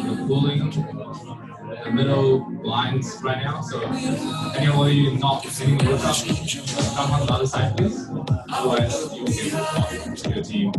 We're pulling the middle lines right now, so anyone not sitting in the workshop, come on the other side, please. Otherwise, you will get moved to your team.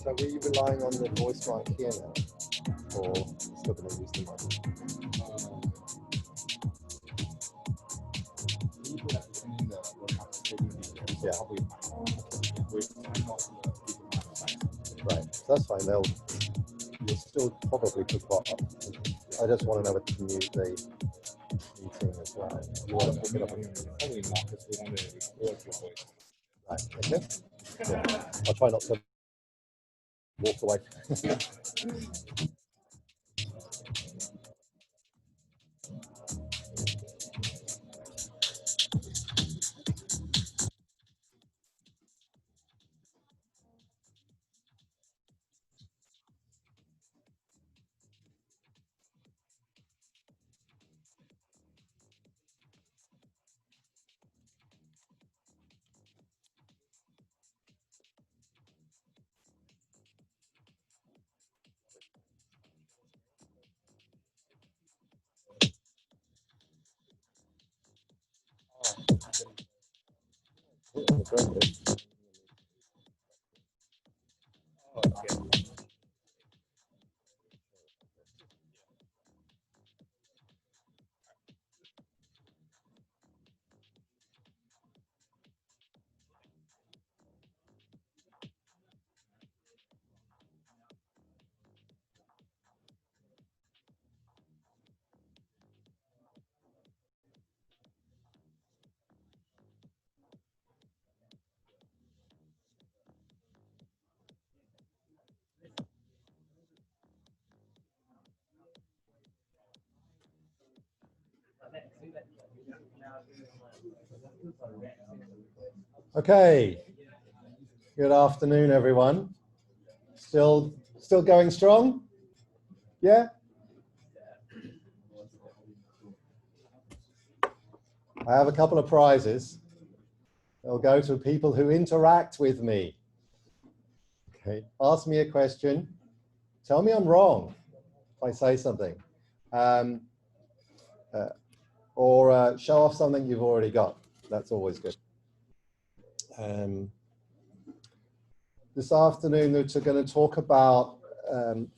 So were you relying on the voice mic here now, or still going to use the mic? Yeah. Right, so that's fine. You'll still probably pick what up. I just want to know whether to mute the meeting as well. You want to pick it up? Probably not, because we want to record your voice. Right, okay. Yeah. I'll try not to walk away. Okay, good afternoon, everyone. Still going strong? Yeah? I have a couple of prizes. They'll go to people who interact with me. Okay, ask me a question. Tell me I'm wrong if I say something. Or show off something you've already got. That's always good. This afternoon, we're going to talk about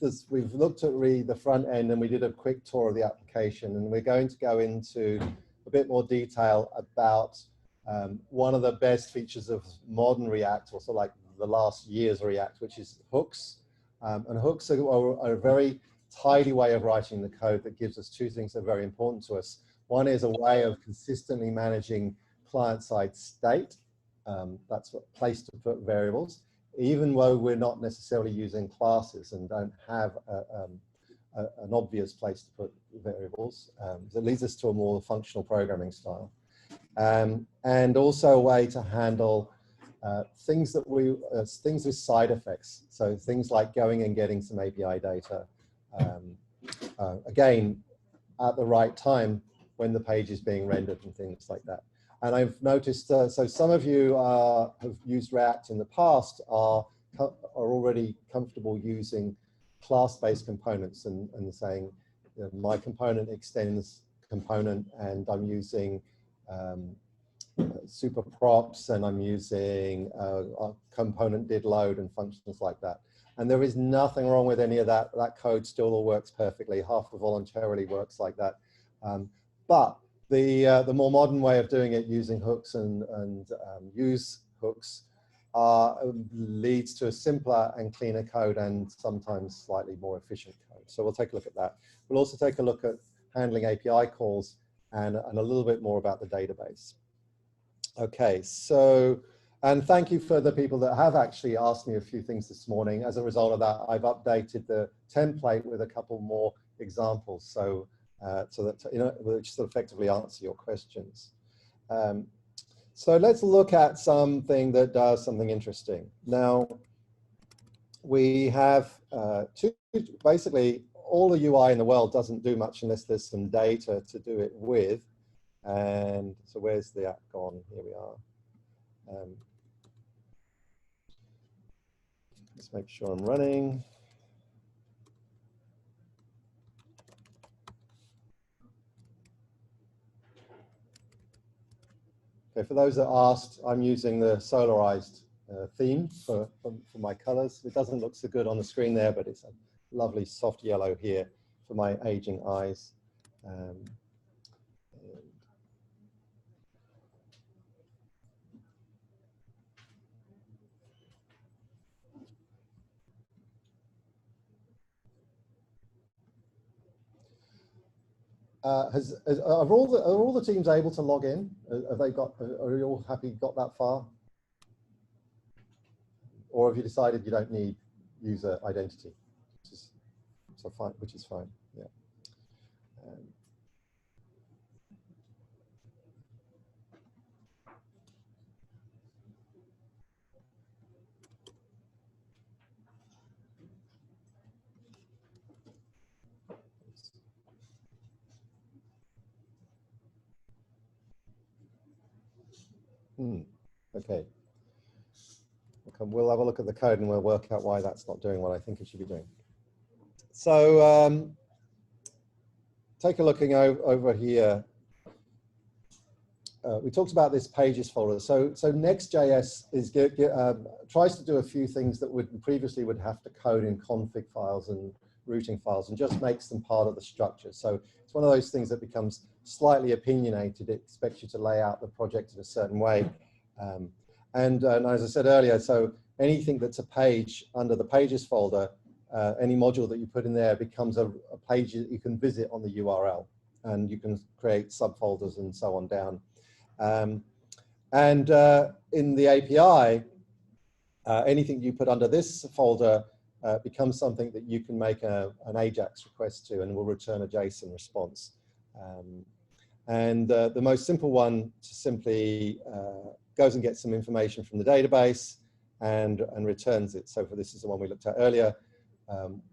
this. We've looked at the front end and we did a quick tour of the application, and we're going to go into a bit more detail about one of the best features of modern React, also like the last year's React, which is hooks. And hooks are a very tidy way of writing the code that gives us two things that are very important to us. One is a way of consistently managing client-side state. That's what place to put variables, even though we're not necessarily using classes and don't have an obvious place to put variables. That leads us to a more functional programming style. And also a way to handle things things with side effects. So things like going and getting some API data, again, at the right time when the page is being rendered and things like that. And I've noticed, so some of you have used React in the past are already comfortable using class-based components and saying, you know, my component extends component, and I'm using super props, and I'm using a component did load and functions like that. And there is nothing wrong with any of that. That code still all works perfectly. Half voluntarily works like that. But the more modern way of doing it using hooks and use hooks leads to a simpler and cleaner code and sometimes slightly more efficient code. So we'll take a look at that. We'll also take a look at handling API calls and a little bit more about the database. Okay, so, and thank you for the people that have actually asked me a few things this morning. As a result of that, I've updated the template with a couple more examples, so that, you know, which sort of effectively answer your questions. So let's look at something that does something interesting. Now, we have basically all the UI in the world doesn't do much unless there's some data to do it with. And so where's the app gone? Here we are. Let's make sure I'm running. Okay, for those that asked, I'm using the solarized theme for my colors. It doesn't look so good on the screen there, but it's a lovely soft yellow here for my aging eyes. Are all the teams able to log in? Are you all happy, got that far? Or have you decided you don't need user identity? Which is fine, yeah. Okay. We'll have a look at the code and we'll work out why that's not doing what I think it should be doing. So take a looking over here. We talked about this pages folder. So Next.js is tries to do a few things that previously would have to code in config files and routing files, and just makes them part of the structure. So it's one of those things that becomes slightly opinionated. It expects you to lay out the project in a certain way. And as I said earlier, so anything that's a page under the pages folder, any module that you put in there becomes a page that you can visit on the URL, and you can create subfolders and so on down. In the API, anything you put under this folder becomes something that you can make an AJAX request to, and will return a JSON response. The most simple one to simply goes and gets some information from the database and returns it. So this is the one we looked at earlier.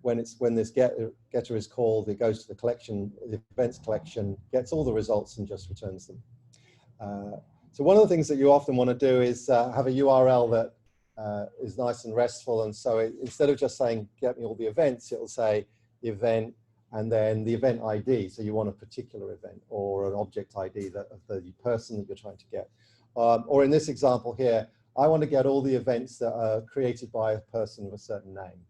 When this getter is called, it goes to the collection, the events collection, gets all the results and just returns them. So one of the things that you often want to do is have a URL that is nice and restful. And so instead of just saying, get me all the events, it'll say event and then the event ID. So you want a particular event or an object ID of the person that you're trying to get. Or in this example here, I want to get all the events that are created by a person of a certain name,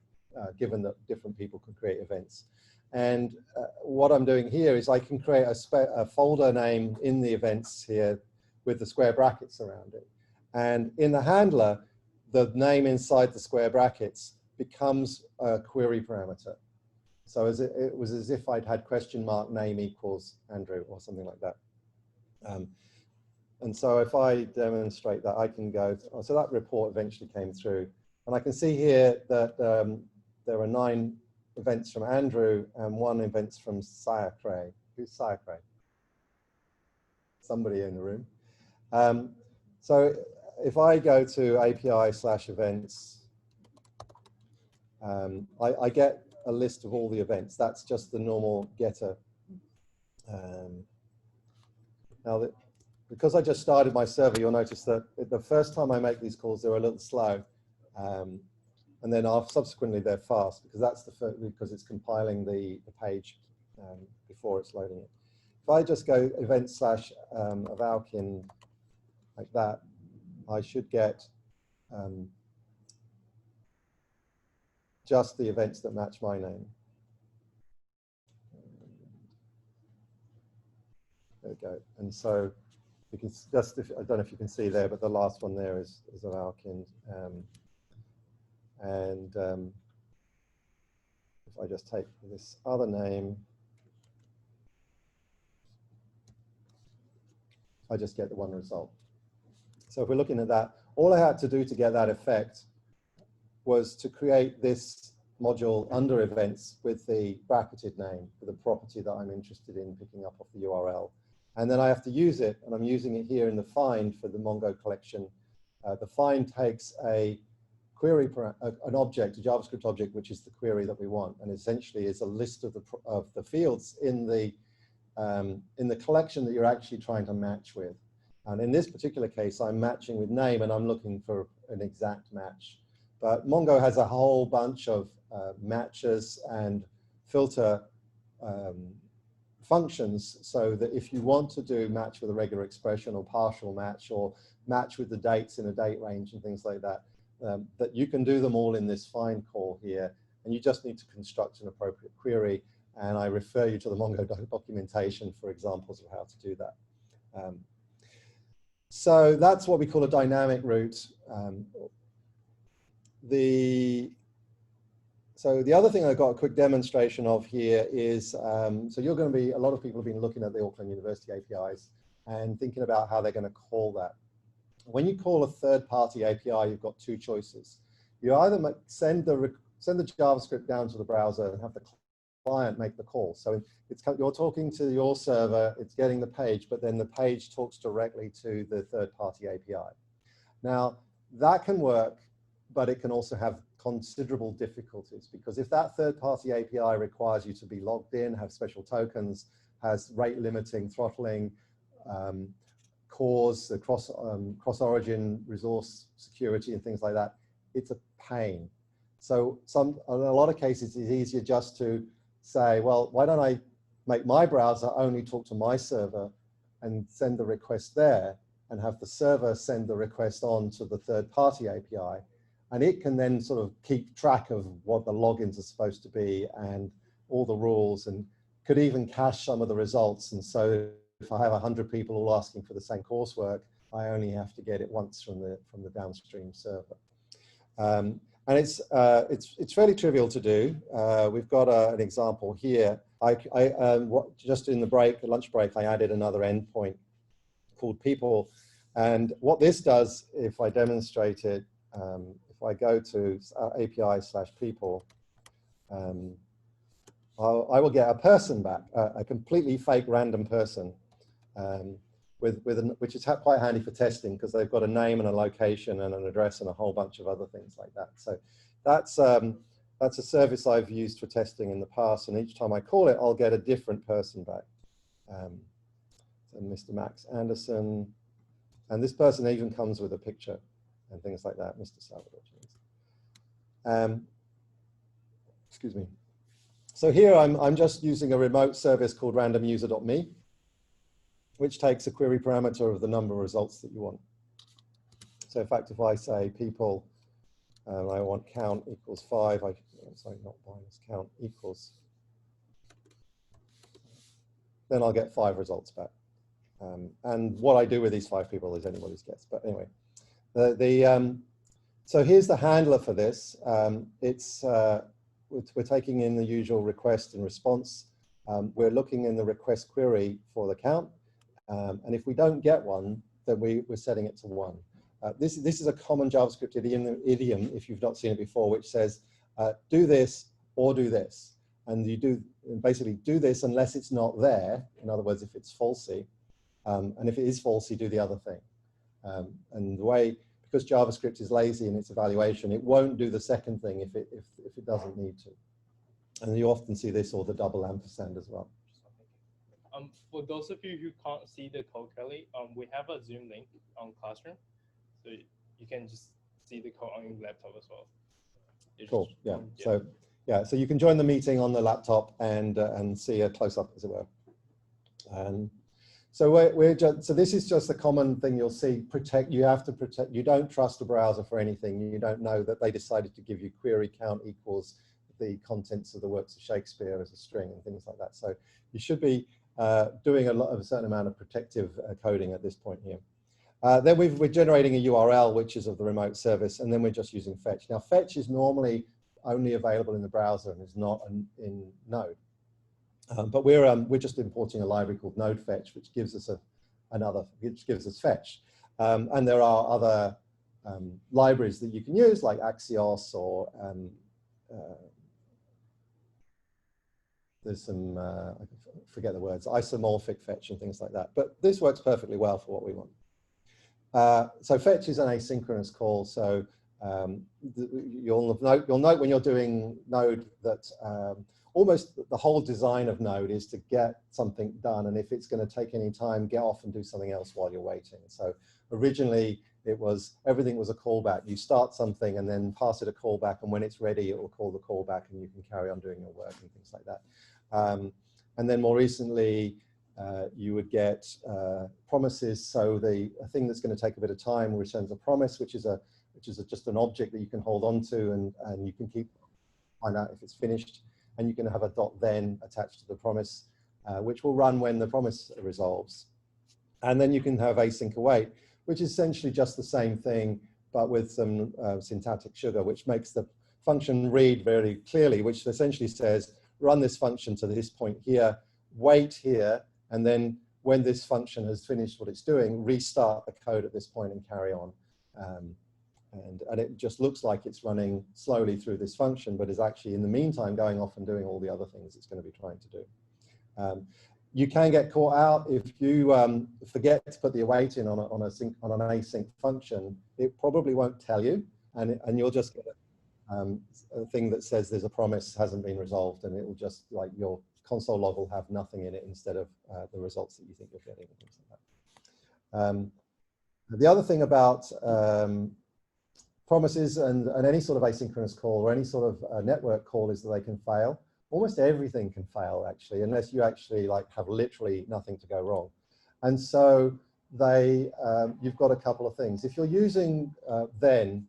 given that different people can create events. And what I'm doing here is I can create a folder name in the events here with the square brackets around it. And in the handler, the name inside the square brackets becomes a query parameter. So it was as if I'd had question mark name equals Andrew or something like that. And so if I demonstrate that, I can go, so that report eventually came through. And I can see here that there are 9 events from Andrew and 1 event from Sayakray. Who's Sayakray? Somebody in the room. So if I go to API/events, I get a list of all the events. That's just the normal getter. Now, because I just started my server, you'll notice that the first time I make these calls, they're a little slow. And then subsequently they're fast because that's because it's compiling the page before it's loading it. If I just go event/Avalkin like that, I should get just the events that match my name. There we go. And so you can just, I don't know if you can see there, but the last one there is Avalkin. If I just take this other name, I just get the 1 result. So if we're looking at that, all I had to do to get that effect was to create this module under events with the bracketed name for the property that I'm interested in picking up off the URL. And then I have to use it, and I'm using it here in the find for the Mongo collection. The find takes a query, an object, a JavaScript object, which is the query that we want, and essentially is a list of the fields in the collection that you're actually trying to match with. And in this particular case, I'm matching with name, and I'm looking for an exact match. But Mongo has a whole bunch of matches and filter functions, so that if you want to do match with a regular expression or partial match or match with the dates in a date range and things like that, that you can do them all in this find call here, and you just need to construct an appropriate query. And I refer you to the Mongo documentation for examples of how to do that. So that's what we call a dynamic route. So the other thing I got a quick demonstration of here is, so you're going to be, a lot of people have been looking at the Auckland University APIs and thinking about how they're going to call that. When you call a third-party API, you've got 2 choices. You either send the JavaScript down to the browser and have the client make the call. So you're talking to your server, it's getting the page, but then the page talks directly to the third-party API. Now, that can work, but it can also have considerable difficulties, because if that third-party API requires you to be logged in, have special tokens, has rate limiting, throttling, cause, the cross-origin resource security and things like that, it's a pain. So in a lot of cases, it's easier just to say, well, why don't I make my browser only talk to my server and send the request there, and have the server send the request on to the third-party API. And it can then sort of keep track of what the logins are supposed to be and all the rules, and could even cache some of the results. And so if I have 100 people all asking for the same coursework, I only have to get it once from the downstream server. And it's fairly trivial to do. We've got an example here. Just in the lunch break, I added another endpoint called people. And what this does, if I demonstrate it, if I go to API/people, I will get a person back, a completely fake random person, which is quite handy for testing, because they've got a name and a location and an address and a whole bunch of other things like that. So that's a service I've used for testing in the past, and each time I call it, I'll get a different person back. So Mr. Max Anderson, and this person even comes with a picture and things like that, Mr. Salvador James. Excuse me. So here I'm just using a remote service called randomuser.me, which takes a query parameter of the number of results that you want. So in fact, if I say people, I want count equals 5, sorry, not minus, count equals, then I'll get 5 results back. And what I do with these 5 people is anybody's guess. But anyway, so here's the handler for this. we're taking in the usual request and response. We're looking in the request query for the count. And if we don't get one, then we're setting it to 1. This is a common JavaScript idiom, if you've not seen it before, which says, do this or do this. And you basically do this unless it's not there. In other words, if it's falsy. And if it is falsy, do the other thing. And the way, because JavaScript is lazy in its evaluation, it won't do the second thing if it doesn't need to. And you often see this or the double ampersand as well. For those of you who can't see the code clearly, we have a Zoom link on Classroom, so you can just see the code on your laptop as well. Cool. Yeah. So yeah, so you can join the meeting on the laptop and see a close up, as it were. So so this is just a common thing you'll see. You have to protect. You don't trust a browser for anything. You don't know that they decided to give you query count equals the contents of the works of Shakespeare as a string and things like that. So you should be doing a certain amount of protective coding at this point here. Then we're generating a URL, which is of the remote service, and then we're just using fetch. Now, fetch is normally only available in the browser and is not in Node. But we're just importing a library called Node Fetch, which gives us fetch. And there are other libraries that you can use, like Axios, or there's some, I forget the words, isomorphic fetch and things like that. But this works perfectly well for what we want. So fetch is an asynchronous call. So you'll note when you're doing Node that almost the whole design of Node is to get something done. And if it's going to take any time, get off and do something else while you're waiting. So originally, everything was a callback. You start something and then pass it a callback, and when it's ready, it will call the callback, and you can carry on doing your work and things like that. And then more recently, you would get promises. So a thing that's going to take a bit of time returns a promise, which is just an object that you can hold on to, and you can find out if it's finished. And you can have a .then attached to the promise, which will run when the promise resolves. And then you can have async await, which is essentially just the same thing, but with some syntactic sugar, which makes the function read very clearly, which essentially says, run this function to this point here, wait here, and then when this function has finished what it's doing, restart the code at this point and carry on. And it just looks like it's running slowly through this function, but is actually in the meantime going off and doing all the other things it's going to be trying to do. You can get caught out if you forget to put the await in on an async function. It probably won't tell you, and you'll just get a thing that says there's a promise hasn't been resolved, and it will just, like, your console log will have nothing in it instead of the results that you think you're getting and things like that. The other thing about promises and any sort of asynchronous call or any sort of network call is that they can fail. Almost everything can fail, actually, unless you actually have literally nothing to go wrong. And so you've got a couple of things. If you're using then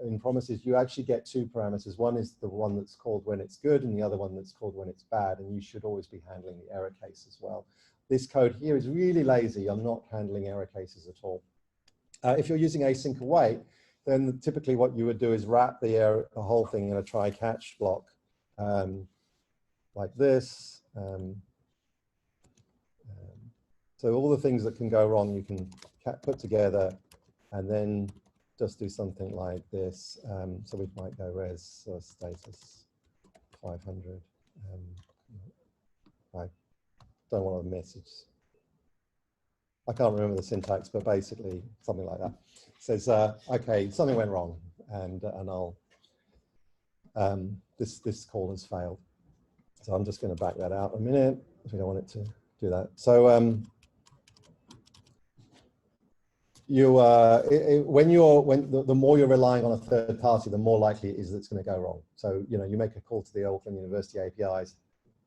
in promises, you actually get two parameters. One is the one that's called when it's good, and the other one that's called when it's bad. And you should always be handling the error case as well. This code here is really lazy. I'm not handling error cases at all. If you're using async await, then typically what you would do is wrap the whole thing in a try-catch block like this. So all the things that can go wrong, you can put together and then just do something like this. So we might go res status 500. I don't want to message. I can't remember the syntax, but basically something like that. It says, okay, something went wrong, and I'll this call has failed. So I'm just going to back that out a minute if we don't want it to do that. So the more you're relying on a third party, the more likely it is that it's going to go wrong. So you make a call to the Auckland University APIs,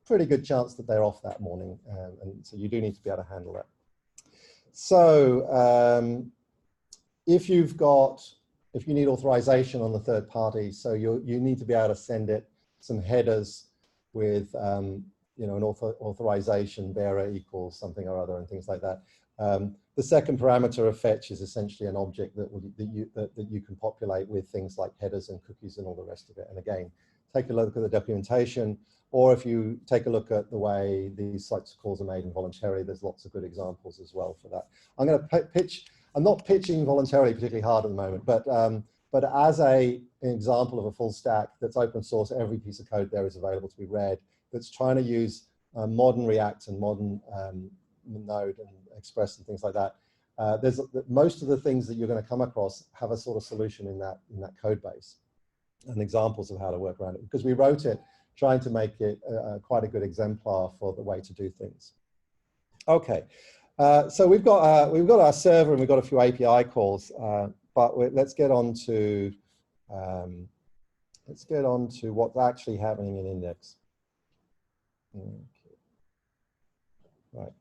pretty good chance that they're off that morning, and so you do need to be able to handle that. So if you need authorization on the third party, so you need to be able to send it some headers with you know, an authorization bearer equals something or other and things like that. The second parameter of fetch is essentially an object that you can populate with things like headers and cookies and all the rest of it. And again, take a look at the documentation, or if you take a look at the way these types of calls are made involuntarily, there's lots of good examples as well for that. I'm going to pitch, I'm not pitching voluntarily particularly hard at the moment, but as an example of a full stack that's open source, every piece of code there is available to be read, that's trying to use modern React and modern Node and Express and things like that. Most of the things that you're going to come across have a sort of solution in that code base and examples of how to work around it, because we wrote it trying to make it quite a good exemplar for the way to do things. Okay, so we've got our server and we've got a few API calls, but let's get on to what's actually happening in Index. Okay. Right.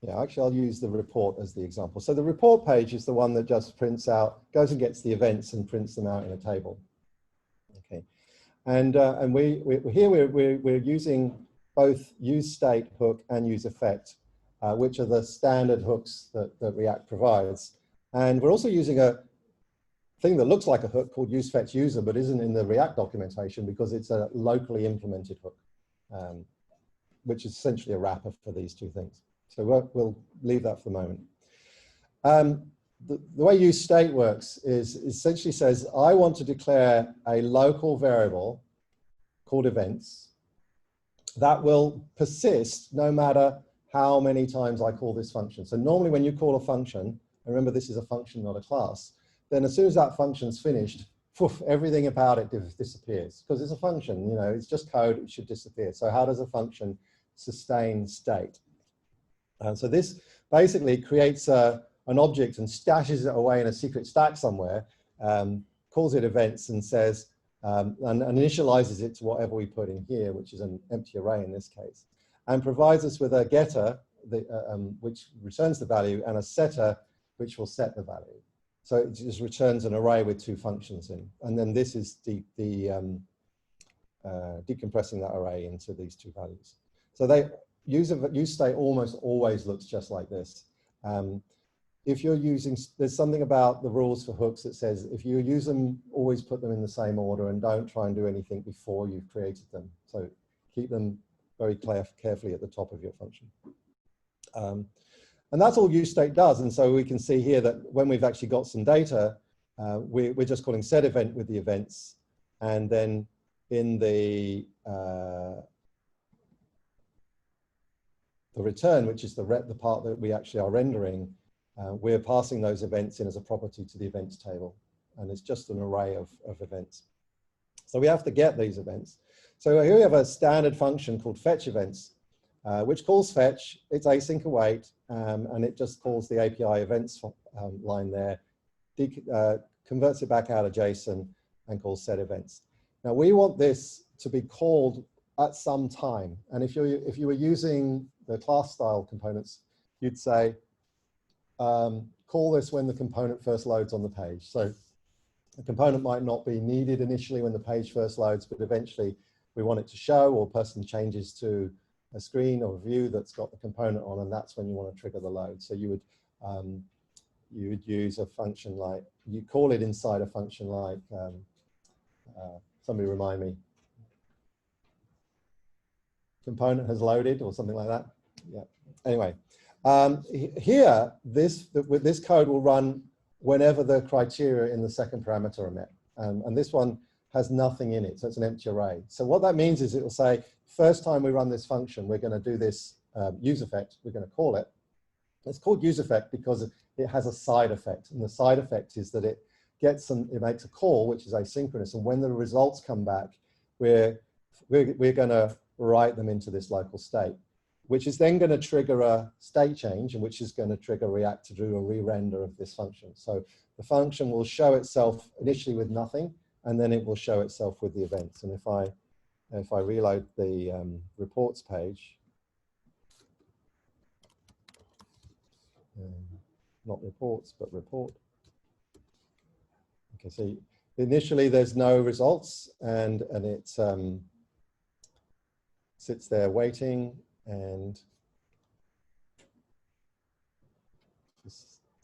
Yeah, actually, I'll use the report as the example. So the report page is the one that just prints out, goes and gets the events and prints them out in a table. Okay, and we're using both useState hook and useEffect, which are the standard hooks that React provides. And we're also using a thing that looks like a hook called useFetchUser, but isn't in the React documentation because it's a locally implemented hook, which is essentially a wrapper for these two things. So we'll leave that for the moment. The way useState works is essentially says, I want to declare a local variable called events that will persist no matter how many times I call this function. So normally when you call a function, and remember this is a function, not a class, then as soon as that function's finished, poof, everything about it disappears. Because it's a function, you know, it's just code, it should disappear. So how does a function sustain state? So this basically creates an object and stashes it away in a secret stack somewhere, calls it events and says, and initializes it to whatever we put in here, which is an empty array in this case, and provides us with a getter which returns the value and a setter which will set the value. So it just returns an array with two functions in. And then this is decompressing that array into these two values. So useState almost always looks just like this. If you're using, there's something about the rules for hooks that says if you use them, always put them in the same order and don't try and do anything before you've created them. So keep them very carefully at the top of your function. And that's all useState does. And so we can see here that when we've actually got some data, we're just calling setEvent with the events. And then in the return, which is the part that we actually are rendering, we're passing those events in as a property to the events table. And it's just an array of events. So we have to get these events. So here we have a standard function called fetchEvents, which calls fetch. It's async await, and it just calls the API events line there, converts it back out of JSON, and calls setEvents. Now we want this to be called at some time. And if you were using the class style components, you'd say, call this when the component first loads on the page. So the component might not be needed initially when the page first loads, but eventually we want it to show, or person changes to a screen or a view that's got the component on, and that's when you want to trigger the load. So you would use a function like, you call it inside a function like, somebody remind me, component has loaded or something like that. Yeah. Anyway, here this code will run whenever the criteria in the second parameter are met, and this one has nothing in it, so it's an empty array. So what that means is it will say, first time we run this function, we're going to do this useEffect. We're going to call it. It's called useEffect because it has a side effect, and the side effect is that it makes a call which is asynchronous, and when the results come back, we're going to write them into this local state, which is then going to trigger a state change, and which is going to trigger React to do a re-render of this function. So the function will show itself initially with nothing, and then it will show itself with the events. And if I reload the reports page, not reports, but report. Okay, so initially there's no results, and it sits there waiting, and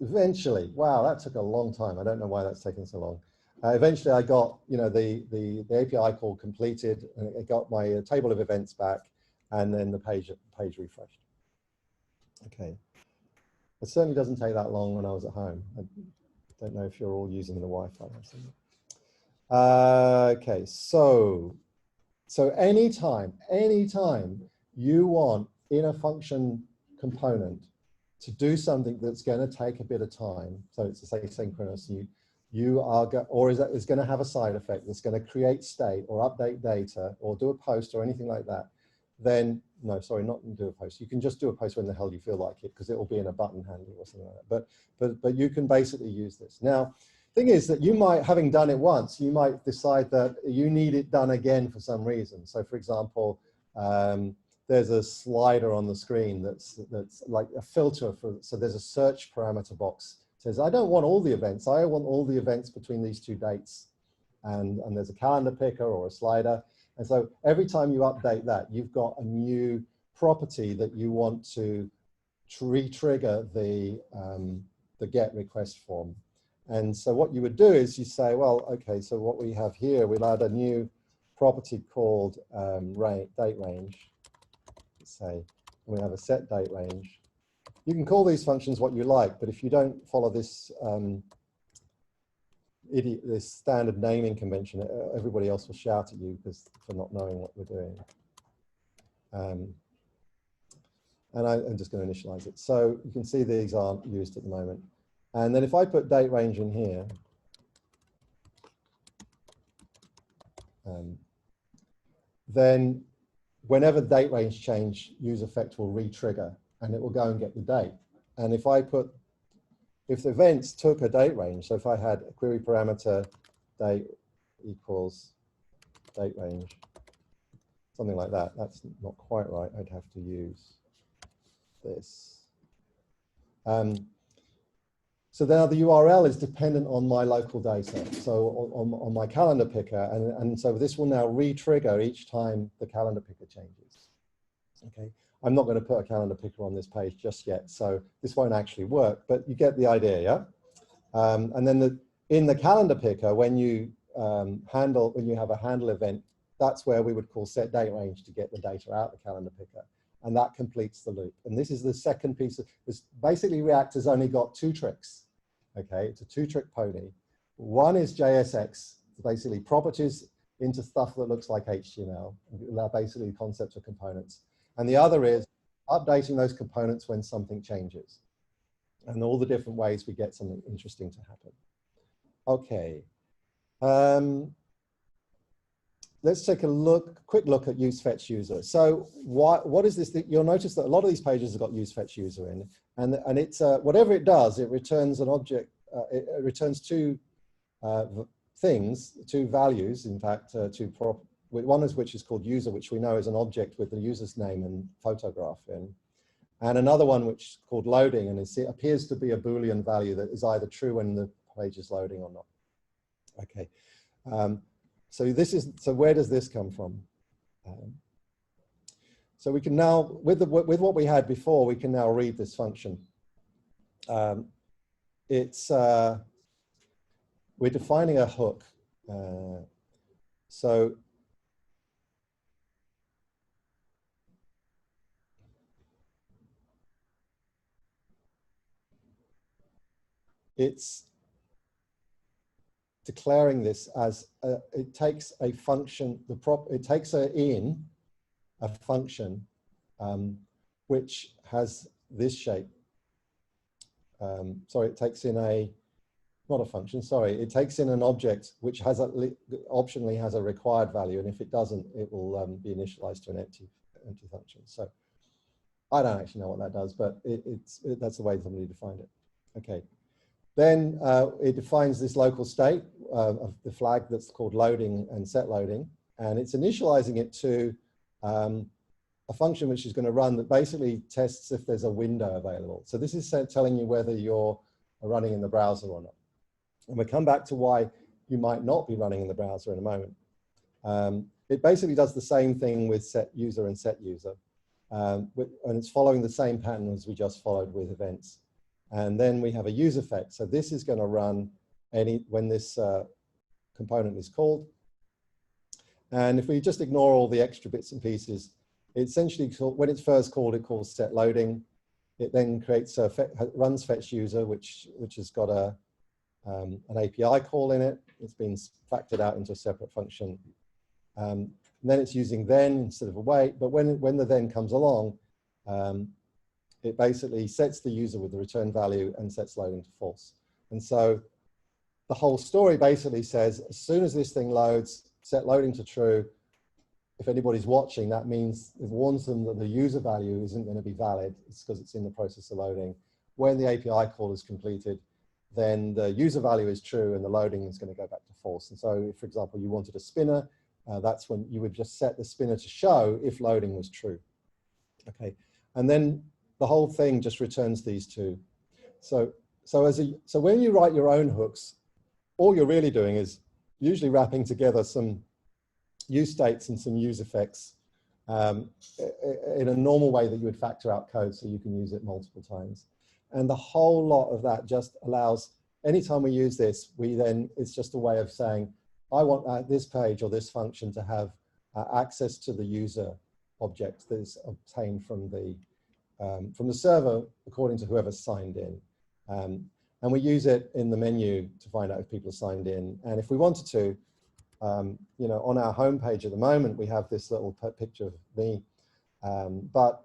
eventually, wow, that took a long time. I don't know why that's taken so long. Eventually I got, you know, the API call completed, and it got my table of events back, and then the page refreshed. Okay. It certainly doesn't take that long when I was at home. I don't know if you're all using the Wi-Fi or something. Okay, so anytime you want in a function component to do something that's going to take a bit of time, so it's asynchronous, or is going to have a side effect that's going to create state or update data or do a post or anything like that, then no, sorry, not do a post. You can just do a post when the hell you feel like it, because it will be in a button handle or something like that. But you can basically use this. Now, thing is that you might, having done it once, you might decide that you need it done again for some reason. So, for example, there's a slider on the screen that's like a filter for. So there's a search parameter box. It says I don't want all the events. I want all the events between these two dates, and there's a calendar picker or a slider. And so every time you update that, you've got a new property that you want to re-trigger the GET request form. And so what you would do is you say, well, okay, so what we have here, we'll add a new property called date range. Let's say we have a set date range. You can call these functions what you like, but if you don't follow this this standard naming convention, everybody else will shout at you for not knowing what we're doing. And I'm just going to initialize it. So you can see these aren't used at the moment. And then if I put date range in here, then whenever date range change, use effect will re-trigger, and it will go and get the date. And if the events took a date range, so if I had a query parameter date equals date range, something like that, that's not quite right. I'd have to use this. So now the URL is dependent on my local data, so on my calendar picker, and so this will now re-trigger each time the calendar picker changes. Okay, I'm not going to put a calendar picker on this page just yet, so this won't actually work, but you get the idea, yeah? And then in the calendar picker, when you have a handle event, that's where we would call set date range to get the data out of the calendar picker. And that completes the loop. And this is the second piece of this. Basically, React has only got two tricks. Okay, it's a two-trick pony. One is JSX, basically properties into stuff that looks like HTML. They're basically concepts of components. And the other is updating those components when something changes. And all the different ways we get something interesting to happen. Okay. Let's take a quick look at useFetchUser. So what is this? You'll notice that a lot of these pages have got useFetchUser in, and it's whatever it does, it returns an object. It returns two things, two values, in fact, one is which is called user, which we know is an object with the user's name and photograph in, and another one which is called loading, and it appears to be a Boolean value that is either true when the page is loading or not. Okay. So where does this come from? So we can now, with what we had before, we can now read this function. We're defining a hook. So it's declaring this as it takes a function, it takes a function which has this shape. Sorry, it takes in not a function, sorry, it takes in an object which has optionally has a required value, and if it doesn't, it will be initialized to an empty function. So I don't actually know what that does, but that's the way somebody defined it. Okay. Then it defines this local state of the flag that's called loading and set loading, and it's initializing it to a function which is going to run that basically tests if there's a window available. So this is telling you whether your are running in the browser or not. And we'll come back to why you might not be running in the browser in a moment. It basically does the same thing with set user and set user. And it's following the same pattern as we just followed with events. And then we have a use effect. So this is going to run when this component is called. And if we just ignore all the extra bits and pieces, it essentially, when it's first called, it calls set loading. It then creates runs fetch user, which has got an API call in it. It's been factored out into a separate function. And then it's using then instead of await. But when the then comes along, it basically sets the user with the return value and sets loading to false. And so the whole story basically says, as soon as this thing loads, set loading to true. If anybody's watching, that means it warns them that the user value isn't going to be valid. It's because it's in the process of loading. When the API call is completed, then the user value is true and the loading is going to go back to false. And so, if, for example, you wanted a spinner, that's when you would just set the spinner to show if loading was true. Okay, and then the whole thing just returns these two. So when you write your own hooks, all you're really doing is usually wrapping together some use states and some use effects in a normal way that you would factor out code so you can use it multiple times. And the whole lot of that just allows, anytime we use this, it's just a way of saying, I want this page or this function to have access to the user object that is obtained from the server according to whoever's signed in. And we use it in the menu to find out if people are signed in. And if we wanted to, you know, on our homepage at the moment, we have this little picture of me. But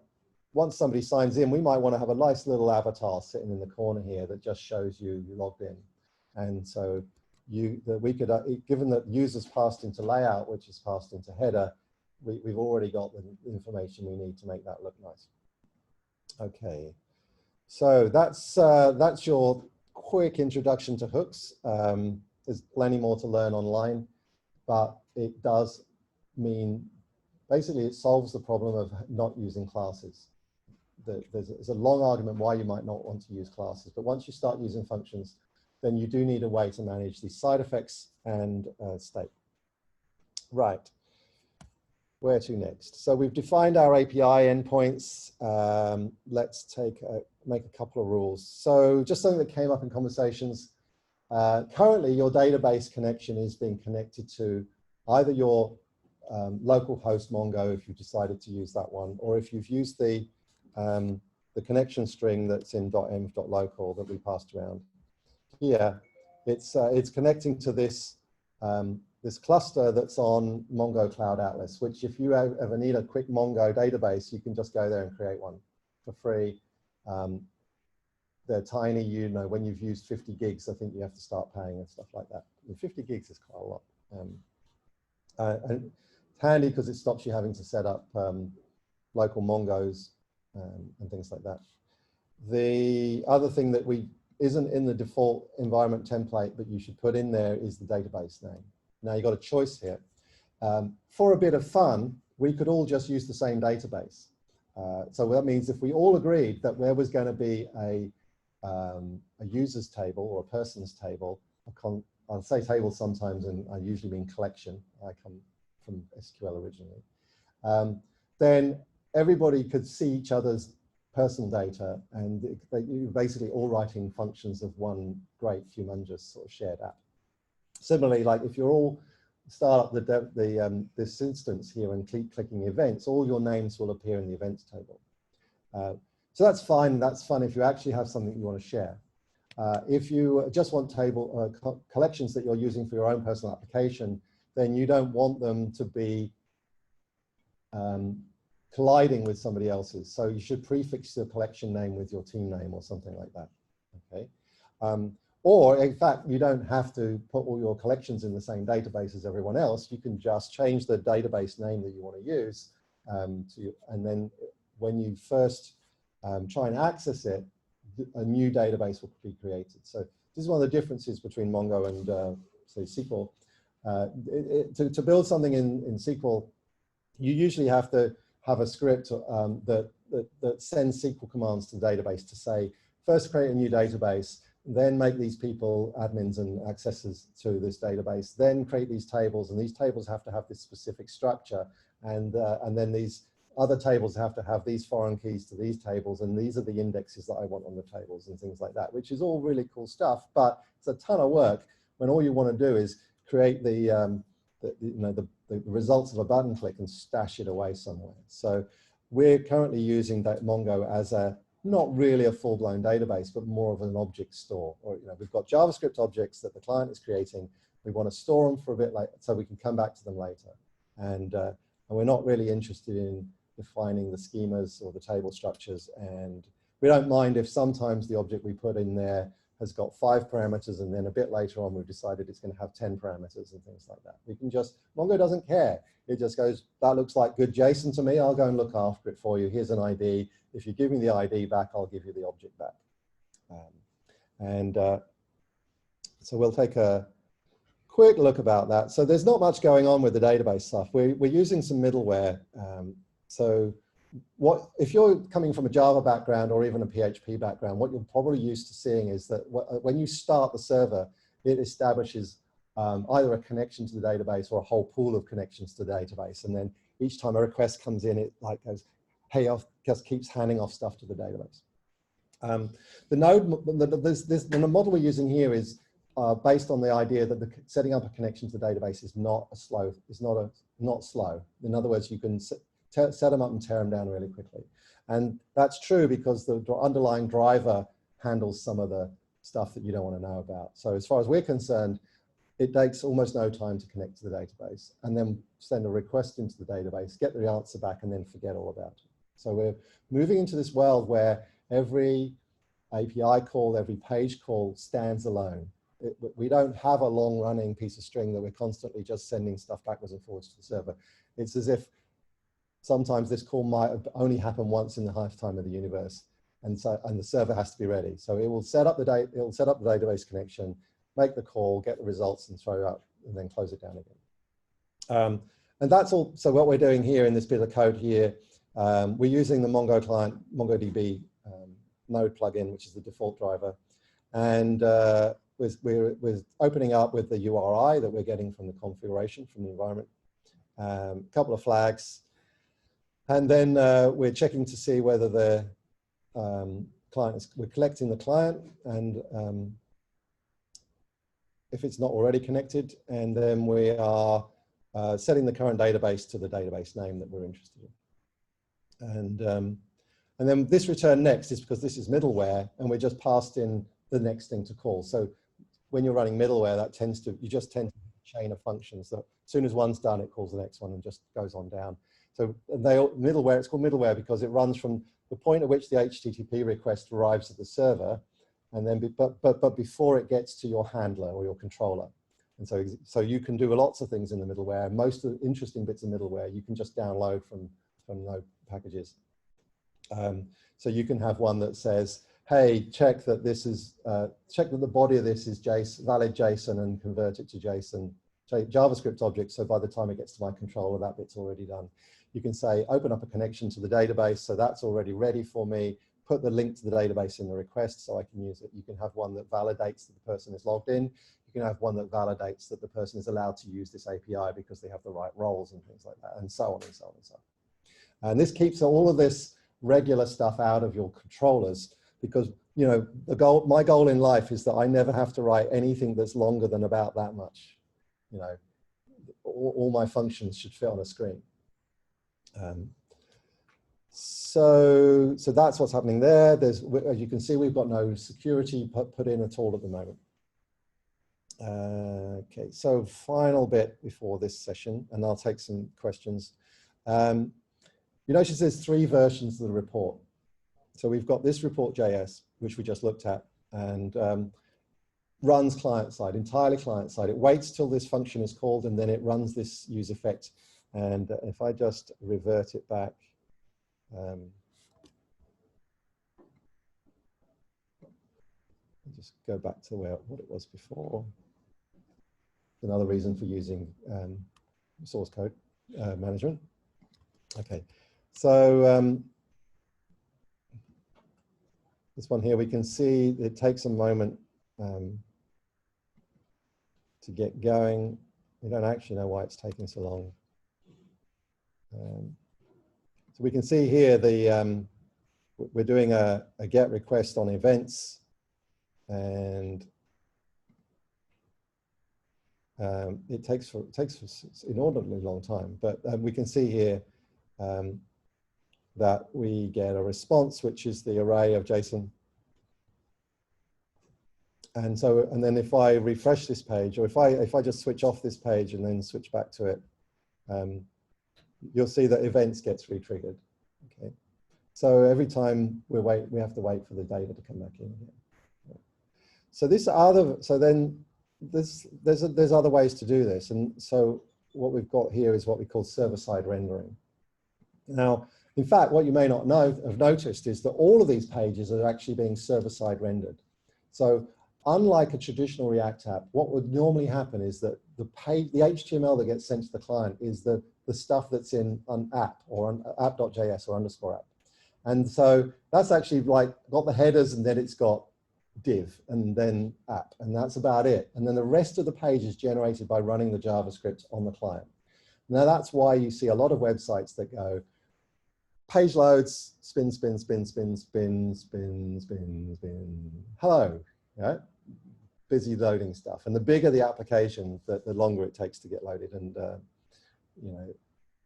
once somebody signs in, we might want to have a nice little avatar sitting in the corner here that just shows you logged in. And so we could, given that users passed into layout, which is passed into header, we've already got the information we need to make that look nice. Okay, so that's your quick introduction to hooks. There's plenty more to learn online, but it does mean, basically it solves the problem of not using classes. There's a long argument why you might not want to use classes, but once you start using functions, then you do need a way to manage these side effects and state. Right, where to next? So we've defined our API endpoints. Let's make a couple of rules. So just something that came up in conversations. Currently, your database connection is being connected to either your local host Mongo, if you've decided to use that one, or if you've used the connection string that's in .env.local that we passed around. Here, it's connecting to this this cluster that's on Mongo Cloud Atlas, which if you ever need a quick Mongo database, you can just go there and create one for free. They're tiny, you know, when you've used 50 gigs, I think you have to start paying and stuff like that. And 50 gigs is quite a lot. And it's handy because it stops you having to set up local Mongos and things like that. The other thing that isn't in the default environment template, but you should put in there is the database name. Now you've got a choice here. For a bit of fun, we could all just use the same database. So that means if we all agreed that there was going to be a user's table or a person's table, I'll say table sometimes, and I usually mean collection. I come from SQL originally. Then everybody could see each other's personal data, and you're basically all writing functions of one great humongous sort of shared app. Similarly, like if you're all start up this instance here and keep clicking events, all your names will appear in the events table. So that's fine. That's fun if you actually have something you want to share. If you just want collections that you're using for your own personal application, then you don't want them to be colliding with somebody else's. So you should prefix the collection name with your team name or something like that. Okay. Or in fact, you don't have to put all your collections in the same database as everyone else. You can just change the database name that you want to use. And then when you first try and access it, a new database will be created. So this is one of the differences between Mongo and say SQL. To build something in SQL, you usually have to have a script that sends SQL commands to the database to say, first create a new database, then make these people admins and accessors to this database, then create these tables, and these tables have to have this specific structure, and then these other tables have to have these foreign keys to these tables, and these are the indexes that I want on the tables and things like that, which is all really cool stuff, but it's a ton of work when all you want to do is create the results of a button click and stash it away somewhere. So we're currently using that Mongo as not really a full-blown database, but more of an object store. Or we've got JavaScript objects that the client is creating. We want to store them for a bit later, so we can come back to them later. And we're not really interested in defining the schemas or the table structures. And we don't mind if sometimes the object we put in there has got 5 parameters, and then a bit later on we've decided it's going to have 10 parameters and things like that. We can just, Mongo doesn't care. It just goes, that looks like good JSON to me. I'll go and look after it for you. Here's an ID. If you give me the ID back, I'll give you the object back. So we'll take a quick look about that. So there's not much going on with the database stuff. We're using some middleware. So if you're coming from a Java background or even a PHP background, what you're probably used to seeing is that when you start the server, it establishes either a connection to the database or a whole pool of connections to the database. And then each time a request comes in, it like goes, hey, just keeps handing off stuff to the database. The model we're using here is based on the idea that setting up a connection to the database is not slow. In other words, you can set them up and tear them down really quickly. And that's true because the underlying driver handles some of the stuff that you don't want to know about. So as far as we're concerned, it takes almost no time to connect to the database and then send a request into the database, get the answer back, and then forget all about it. So we're moving into this world where every API call, every page call stands alone. We don't have a long running piece of string that we're constantly just sending stuff backwards and forwards to the server. It's as if sometimes this call might only happen once in the lifetime of the universe, and the server has to be ready. So it will set up the database connection, make the call, get the results, and throw it out, and then close it down again. And that's all. So what we're doing here in this bit of code here, we're using the Mongo client, MongoDB node plugin, which is the default driver, and we're opening up with the URI that we're getting from the configuration from the environment, a couple of flags. And then we're checking to see whether the we're collecting the client, and if it's not already connected, and then we are setting the current database to the database name that we're interested in. And then this return next is because this is middleware, and we're just passed in the next thing to call. So when you're running middleware, you just tend to chain of functions that as soon as one's done, it calls the next one and just goes on down. So it's called middleware because it runs from the point at which the HTTP request arrives at the server, and then but before it gets to your handler or your controller. And so you can do lots of things in the middleware. Most of the interesting bits of middleware you can just download from node packages. So you can have one that says, hey, check that the body of this is valid JSON and convert it to JSON, JavaScript object. So by the time it gets to my controller, that bit's already done. You can say, open up a connection to the database. So that's already ready for me. Put the link to the database in the request so I can use it. You can have one that validates that the person is logged in. You can have one that validates that the person is allowed to use this API because they have the right roles and things like that, and so on and so on and so on. And this keeps all of this regular stuff out of your controllers, because my goal in life is that I never have to write anything that's longer than about that much. All my functions should fit on a screen. So that's what's happening there. As you can see, we've got no security put in at all at the moment. Okay, so final bit before this session, and I'll take some questions. You notice there's 3 versions of the report. So we've got this report.js, which we just looked at, and runs client-side, entirely client-side. It waits till this function is called, and then it runs this use effect. And if I just revert it back, just go back to what it was before. Another reason for using source code management. Okay, so this one here, we can see it takes a moment to get going. We don't actually know why it's taking so long. So we can see here we're doing a GET request on events, and it takes an inordinately long time. But we can see here that we get a response, which is the array of JSON. And so, and then if I refresh this page, or if I just switch off this page and then switch back to it, you'll see that events gets re-triggered. Okay, so every time we have to wait for the data to come back in again. So there's other ways to do this, and so what we've got here is what we call server-side rendering. Now, in fact, what you may not have noticed is that all of these pages are actually being server-side rendered. So unlike a traditional React app, what would normally happen is that the HTML that gets sent to the client is the stuff that's in an app or an app.js or underscore app. And so that's actually like got the headers, and then it's got div and then app, and that's about it. And then the rest of the page is generated by running the JavaScript on the client. Now that's why you see a lot of websites that go page loads, spin, spin, spin, spin, spin, spin, spin, spin. Hello, yeah? Busy loading stuff. And the bigger the application, the longer it takes to get loaded. And you know,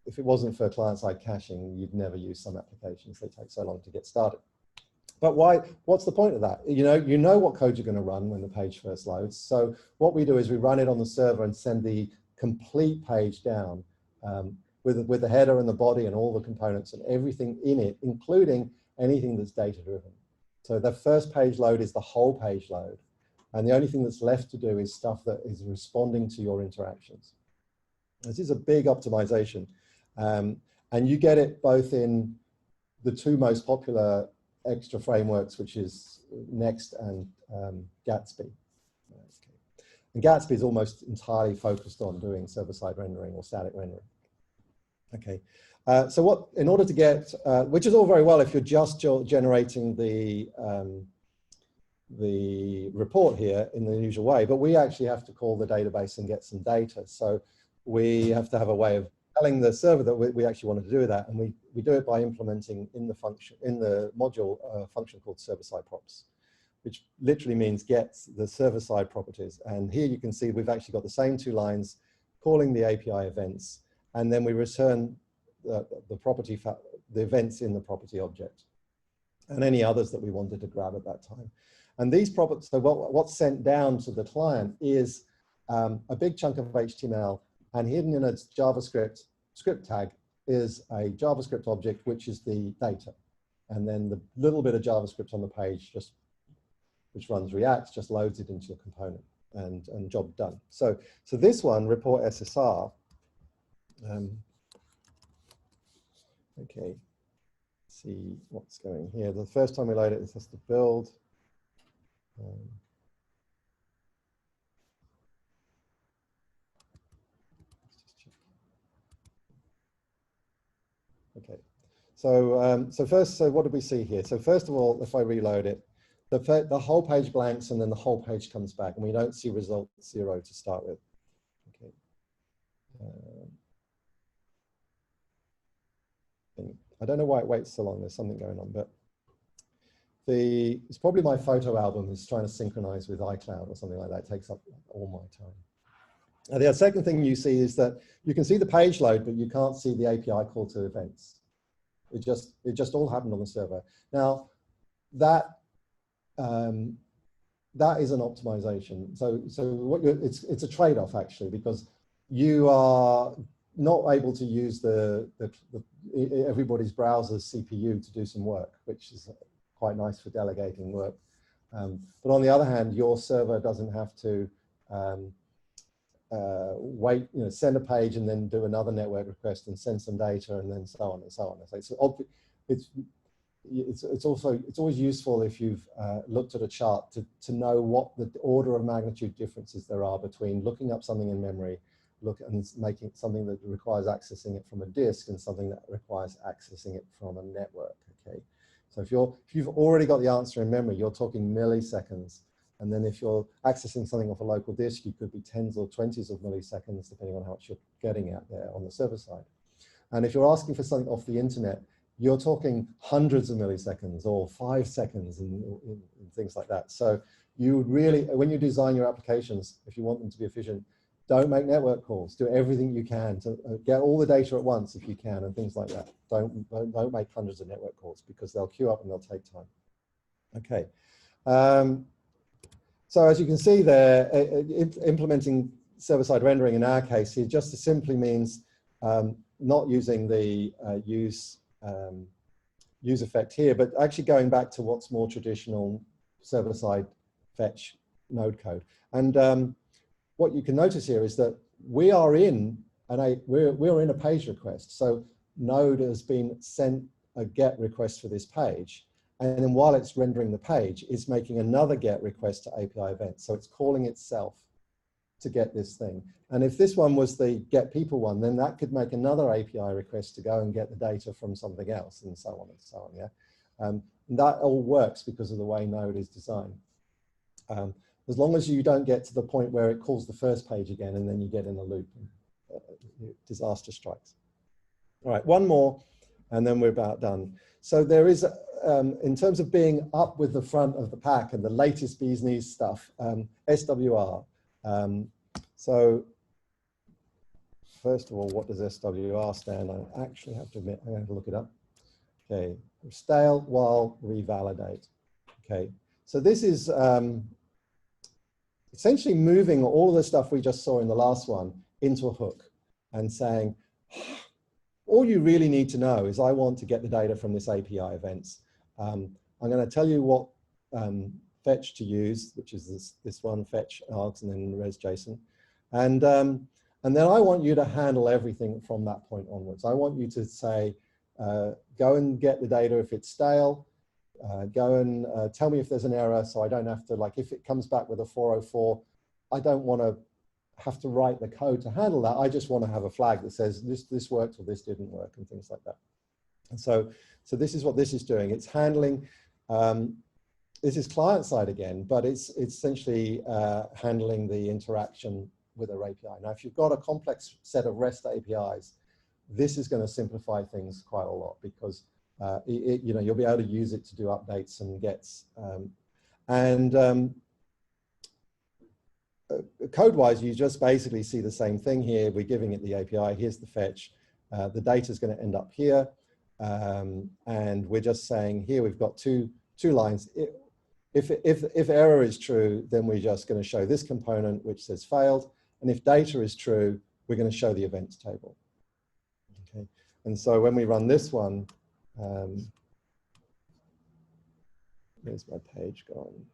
if it wasn't for client-side caching, you'd never use some applications. They take so long to get started. But why? What's the point of that? You know what code you're going to run when the page first loads. So what we do is we run it on the server and send the complete page down with the header and the body and all the components and everything in it, including anything that's data-driven. So the first page load is the whole page load. And the only thing that's left to do is stuff that is responding to your interactions. This is a big optimization. And you get it both in the two most popular extra frameworks, which is Next and Gatsby. And Gatsby is almost entirely focused on doing server-side rendering or static rendering. Okay, so what, in order to get, which is all very well if you're just generating the report here in the usual way, but we actually have to call the database and get some data. So we have to have a way of telling the server that we actually want to do that, and we do it by implementing in the function, in the module, a function called server-side props, which literally means gets the server-side properties. And here you can see we've actually got the same two lines calling the API events, and then we return the events in the property object, and any others that we wanted to grab at that time. And these properties, so what's sent down to the client is a big chunk of HTML, and hidden in a JavaScript script tag is a JavaScript object, which is the data. And then the little bit of JavaScript on the page, which runs React, just loads it into a component, and job done. So this one, report SSR, okay, see what's going here. The first time we load it, it has to build. Okay, so so what did we see here? So first of all, if I reload it, the whole page blanks, and then the whole page comes back, and we don't see result 0 to start with. Okay. I don't know why it waits so long. There's something going on, but it's probably my photo album is trying to synchronize with iCloud or something like that. It takes up all my time. And the second thing you see is that you can see the page load, but you can't see the API call to events. It just all happened on the server. Now that is an optimization. So what it's a trade-off actually, because you are not able to use everybody's browser's CPU to do some work, which is quite nice for delegating work. But on the other hand, your server doesn't have to wait, send a page and then do another network request and send some data and then so on and so on. So it's always useful if you've looked at a chart to know what the order of magnitude differences there are between looking up something in memory, and making something that requires accessing it from a disk and something that requires accessing it from a network. Okay, so if you've already got the answer in memory, you're talking milliseconds, And then if you're accessing something off a local disk, you could be tens or 20s of milliseconds, depending on how much you're getting out there on the server side. And if you're asking for something off the internet, you're talking hundreds of milliseconds or 5 seconds and things like that. So you would really, when you design your applications, if you want them to be efficient, don't make network calls. Do everything you can to get all the data at once if you can and things like that. Don't make hundreds of network calls because they'll queue up and they'll take time. Okay. So as you can see there, implementing server-side rendering in our case here just simply means not using the use effect here, but actually going back to what's more traditional server-side fetch node code. And what you can notice here is that we are in we're in a page request. So Node has been sent a GET request for this page. And then while it's rendering the page, it's making another GET request to API event. So it's calling itself to get this thing. And if this one was the get people one, then that could make another API request to go and get the data from something else and so on and so on, yeah? And that all works because of the way Node is designed. As long as you don't get to the point where it calls the first page again and then you get in a loop, disaster strikes. All right, one more, and then we're about done. So there is, in terms of being up with the front of the pack and the latest bee's knees stuff, SWR. So first of all, what does SWR stand? I actually have to admit, I have to look it up. Okay, stale while revalidate. Okay, so this is essentially moving all of the stuff we just saw in the last one into a hook and saying, all you really need to know is I want to get the data from this API events. I'm going to tell you what fetch to use, which is this one, fetch args and then res JSON. And then I want you to handle everything from that point onwards. I want you to say, go and get the data if it's stale. Go and tell me if there's an error so I don't have to, like if it comes back with a 404, I don't want to have to write the code to handle that. I just want to have a flag that says this worked or this didn't work and things like that. And so this is what this is doing. It's handling, this is client side again, but it's essentially handling the interaction with our API. Now, if you've got a complex set of REST APIs, this is going to simplify things quite a lot because you know, you'll be able to use it to do updates and gets. Code-wise, you just basically see the same thing here. We're giving it the API. Here's the fetch. The data is going to end up here. And we're just saying here we've got two lines. If error is true, then we're just going to show this component which says failed. And if data is true, we're going to show the events table. Okay. And so when we run this one, where's my page gone?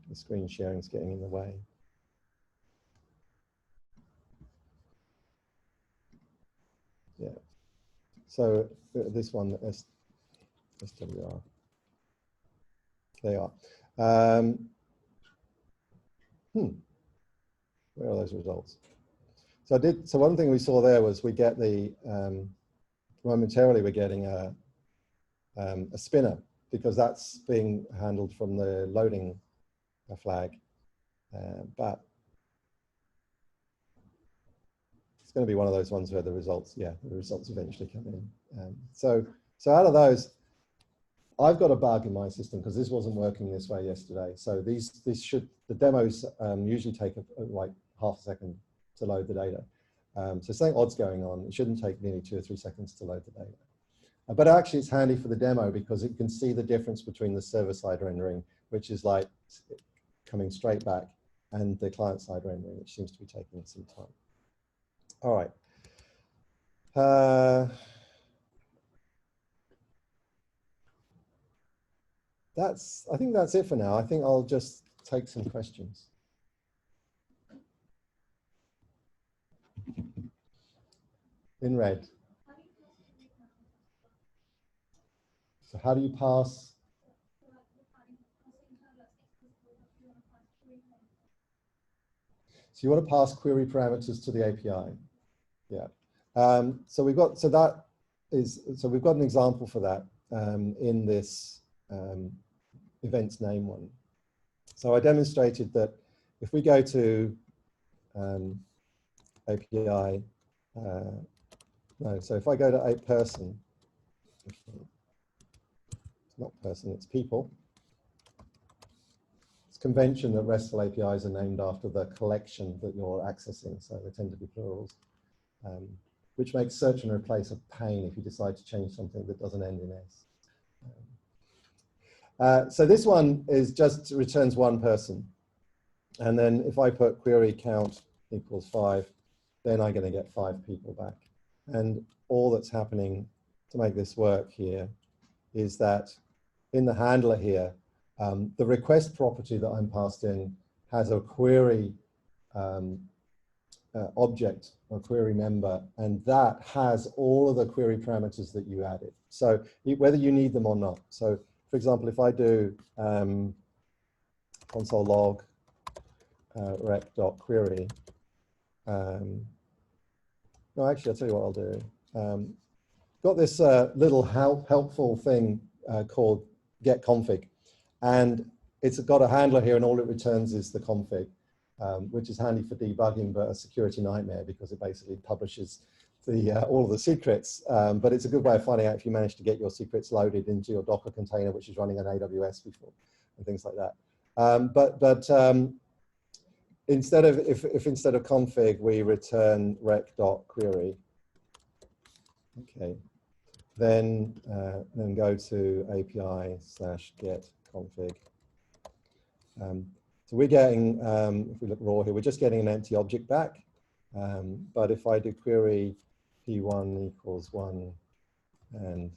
The screen sharing is getting in the way. Yeah. So this one, SWR. They are. Where are those results? So one thing we saw there was we get the, momentarily we're getting a spinner because that's being handled from the loading flag. But it's going to be one of those ones where the results, the results eventually come in. So out of those, I've got a bug in my system because this wasn't working this way yesterday. So the demos usually take like half a second to load the data. So something odd's going on. It shouldn't take nearly 2 or 3 seconds to load the data. But actually it's handy for the demo because it can see the difference between the server-side rendering, which is like coming straight back, and the client-side rendering, which seems to be taking some time. All right. I think that's it for now. I think I'll just take some questions. In red. So how do you pass? So you want to pass query parameters to the API. Yeah. So we've got an example for that in this events name one. So I demonstrated that if we go to API, no, so if I go to a person, it's not person, it's people. It's convention that RESTful APIs are named after the collection that you're accessing, so they tend to be plurals, which makes search and replace a pain if you decide to change something that doesn't end in S. So this one is just returns one person. And then if I put query count equals 5, then I'm going to get 5 people back. And all that's happening to make this work here is that in the handler here, the request property that I'm passed in has a query object or query member, and that has all of the query parameters that you added. So whether you need them or not. So for example, if I do console log rec.query, no, actually, I'll tell you what I'll do. Got this little helpful thing called getConfig, and it's got a handler here, and all it returns is the config, which is handy for debugging, but a security nightmare because it basically publishes the all of the secrets. But it's a good way of finding out if you manage to get your secrets loaded into your Docker container, which is running on AWS before, and things like that. Instead of if instead of config we return rec.query, okay, then go to API/get config. So we're getting, if we look raw here, we're just getting an empty object back. But if I do query p1 equals 1 and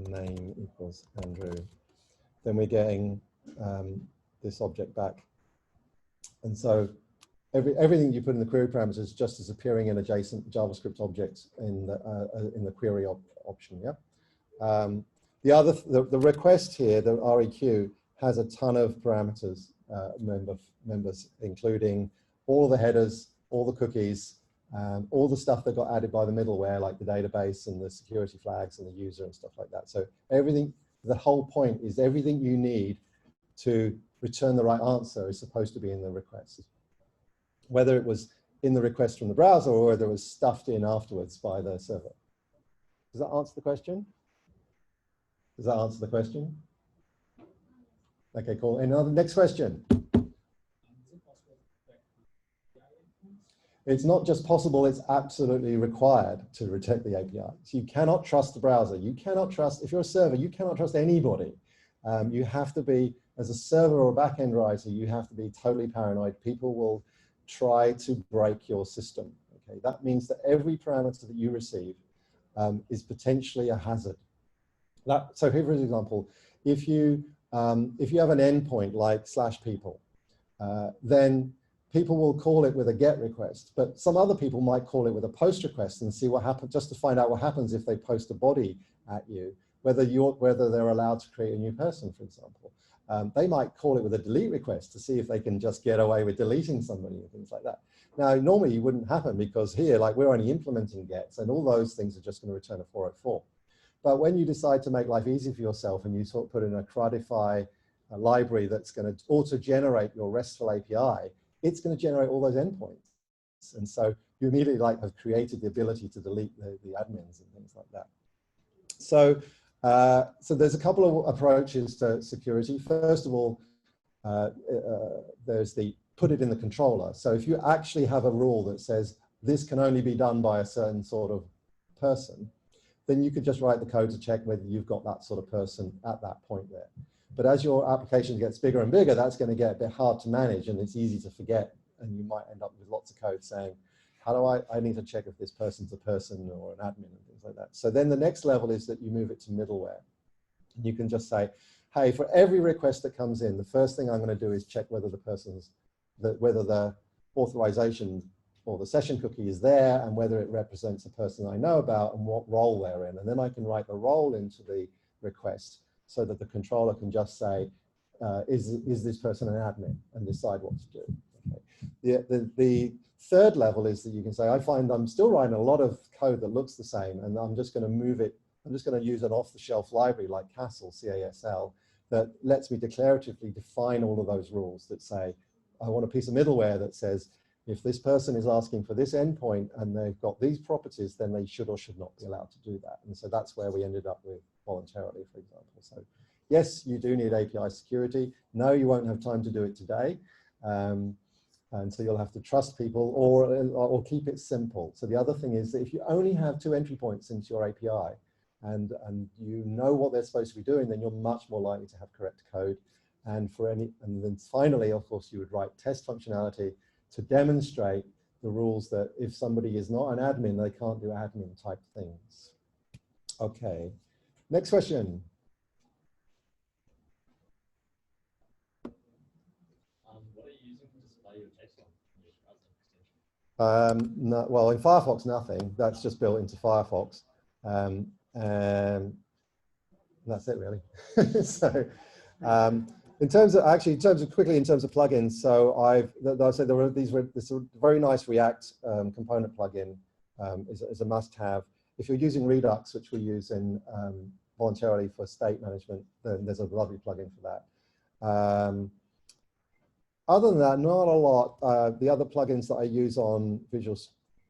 name equals Andrew, then we're getting this object back. And so everything you put in the query parameters just is appearing in adjacent JavaScript objects in the query option. Yeah. The request here, the REQ, has a ton of parameters, members, including all the headers, all the cookies, all the stuff that got added by the middleware, like the database and the security flags and the user and stuff like that. So everything, the whole point is everything you need to return the right answer is supposed to be in the request. Whether it was in the request from the browser or whether it was stuffed in afterwards by the server. Does that answer the question? Does that answer the question? Okay, cool. And next question. It's not just possible, it's absolutely required to protect the API. So you cannot trust the browser. You cannot trust, if you're a server, you cannot trust anybody. You have to be, as a server or a backend writer, you have to be totally paranoid. People will try to break your system. Okay, that means that every parameter that you receive is potentially a hazard. So here, for example, if you have an endpoint like /people, then people will call it with a GET request, but some other people might call it with a POST request and see what happens, just to find out what happens if they post a body at you, whether they're allowed to create a new person, for example. They might call it with a delete request to see if they can just get away with deleting somebody and things like that. Now, normally it wouldn't happen because here, like, we're only implementing GETs and all those things are just going to return a 404. But when you decide to make life easy for yourself and you sort of put in a CRUDify library that's going to auto-generate your RESTful API, it's going to generate all those endpoints. And so you immediately have created the ability to delete the admins and things like that. So, so there's a couple of approaches to security. First of all, there's the put it in the controller. So if you actually have a rule that says this can only be done by a certain sort of person, then you could just write the code to check whether you've got that sort of person at that point there. But as your application gets bigger and bigger, that's going to get a bit hard to manage and it's easy to forget. And you might end up with lots of code saying, how do I need to check if this person's a person or an admin and things like that. So then the next level is that you move it to middleware. You can just say, hey, for every request that comes in, the first thing I'm going to do is check whether whether the authorization or the session cookie is there and whether it represents a person I know about and what role they're in. And then I can write the role into the request so that the controller can just say, is this person an admin, and decide what to do. Okay. The third level is that you can say, I find I'm still writing a lot of code that looks the same, and I'm just going to move it I'm just going to use an off-the-shelf library like Castle, C-A-S-L, that lets me declaratively define all of those rules that say, I want a piece of middleware that says, if this person is asking for this endpoint and they've got these properties, then they should or should not be allowed to do that. And so that's where we ended up with voluntarily, for example. So yes, you do need API security. No, you won't have time to do it today. And so you'll have to trust people or keep it simple. So the other thing is that if you only have 2 entry points into your API and you know what they're supposed to be doing, then you're much more likely to have correct code. And then finally, of course, you would write test functionality to demonstrate the rules that if somebody is not an admin, they can't do admin type things. Okay, next question. What are you using to display your JSON in your browser extension? No, well, in Firefox, nothing. That's just built into Firefox. And that's it, really. So, in terms of plugins, so I said this very nice React component plugin is a must-have. If you're using Redux, which we use in voluntarily for state management, then there's a lovely plugin for that. Other than that, not a lot. The other plugins that I use on Visual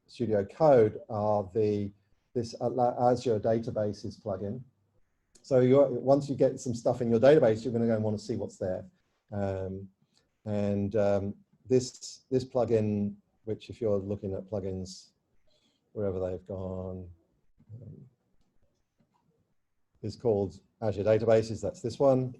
Studio Code are this Azure Databases plugin. So once you get some stuff in your database, you're going to go and want to see what's there. This plugin, which if you're looking at plugins, wherever they've gone, is called Azure Databases. That's this one.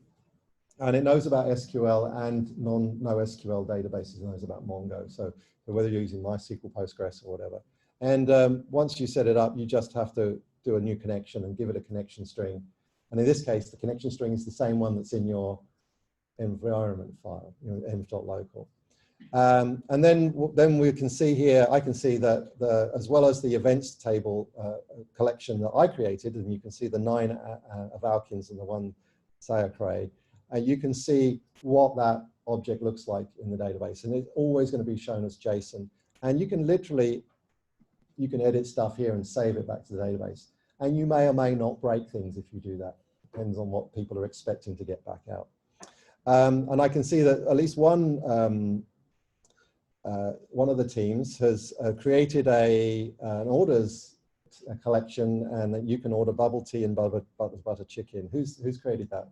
And it knows about SQL and NoSQL databases. It knows about Mongo. So whether you're using MySQL, Postgres, or whatever. And once you set it up, you just have to do a new connection and give it a connection string. And in this case, the connection string is the same one that's in your environment file, env.local. And then we can see here, I can see that as well as the events table collection that I created, and you can see the 9 of Watkins and the 1 Sayacray, you can see what that object looks like in the database. And it's always going to be shown as JSON. And you can literally, you can edit stuff here and save it back to the database. And you may or may not break things if you do that. Depends on what people are expecting to get back out. And I can see that at least one of the teams has created an orders collection, and that you can order bubble tea and butter chicken. Who's created that?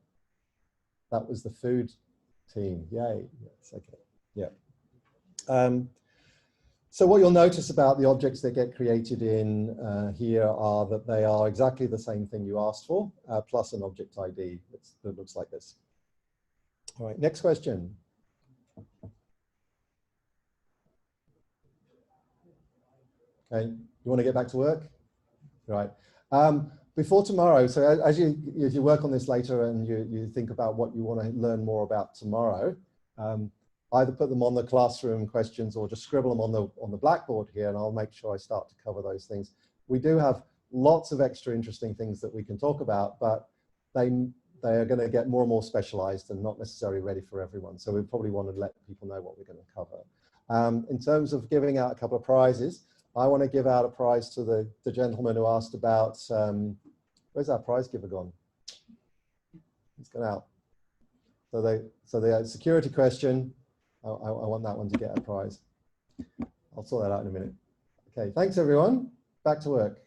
That was the food team. Yay! Yes, okay. Yeah. So what you'll notice about the objects that get created in here are that they are exactly the same thing you asked for, plus an object ID that looks like this. All right, next question. Okay, you want to get back to work? Right. Before tomorrow, so as you work on this later and you think about what you want to learn more about tomorrow, either put them on the classroom questions or just scribble them on the blackboard here, and I'll make sure I start to cover those things. We do have lots of extra interesting things that we can talk about, but they are going to get more and more specialized and not necessarily ready for everyone. So we probably want to let people know what we're going to cover. In terms of giving out a couple of prizes, I want to give out a prize to the gentleman who asked about, where's our prize giver gone? It's gone out. So the security question, I want that one to get a prize. I'll sort that out in a minute. Okay, thanks everyone. Back to work.